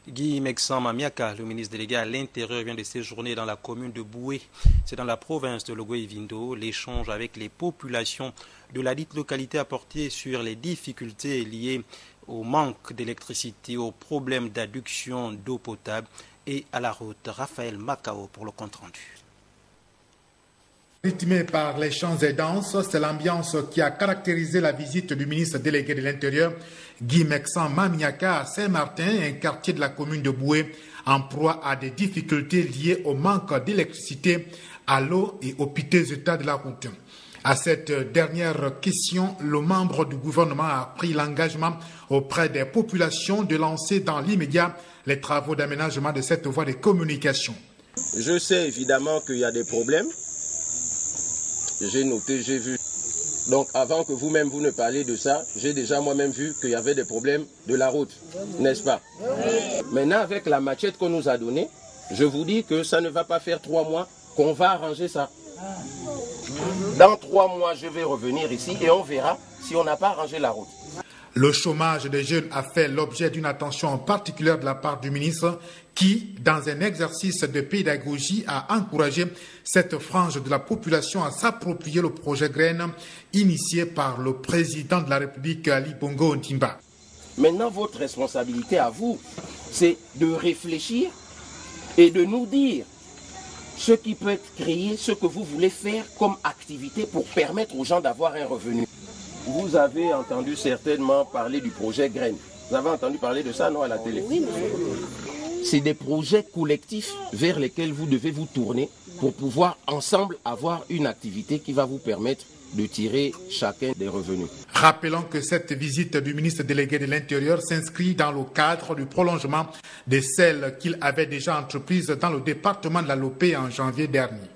Guy Mexan Mamiaka, le ministre délégué à l'Intérieur, vient de séjourner dans la commune de Boué. C'est dans la province de Logo-Vindo. L'échange avec les populations de la dite localité a porté sur les difficultés liées au manque d'électricité, aux problèmes d'adduction d'eau potable et à la route. Raphaël Macao pour le compte-rendu. Rythmé par les chants et danses, c'est l'ambiance qui a caractérisé la visite du ministre délégué de l'Intérieur, Guy Mexan Mamiaka, à Saint-Martin, un quartier de la commune de Boué, en proie à des difficultés liées au manque d'électricité, à l'eau et au piteux état de la route. À cette dernière question, le membre du gouvernement a pris l'engagement auprès des populations de lancer dans l'immédiat les travaux d'aménagement de cette voie de communication. Je sais évidemment qu'il y a des problèmes. J'ai noté, j'ai vu. Donc avant que vous-même vous ne parliez de ça, j'ai déjà moi-même vu qu'il y avait des problèmes de la route, n'est-ce pas? Maintenant avec la machette qu'on nous a donnée, je vous dis que ça ne va pas faire 3 mois qu'on va arranger ça. Dans 3 mois, je vais revenir ici et on verra si on n'a pas arrangé la route. Le chômage des jeunes a fait l'objet d'une attention particulière de la part du ministre qui, dans un exercice de pédagogie, a encouragé cette frange de la population à s'approprier le projet Graines initié par le président de la République, Ali Bongo Ondimba. Maintenant, votre responsabilité à vous, c'est de réfléchir et de nous dire ce qui peut être créé, ce que vous voulez faire comme activité pour permettre aux gens d'avoir un revenu. Vous avez entendu certainement parler du projet Graines. Vous avez entendu parler de ça, non, à la télé? Oui, c'est des projets collectifs vers lesquels vous devez vous tourner pour pouvoir ensemble avoir une activité qui va vous permettre de tirer chacun des revenus. Rappelons que cette visite du ministre délégué de l'Intérieur s'inscrit dans le cadre du prolongement de celle qu'il avait déjà entreprise dans le département de la Lopé en janvier dernier.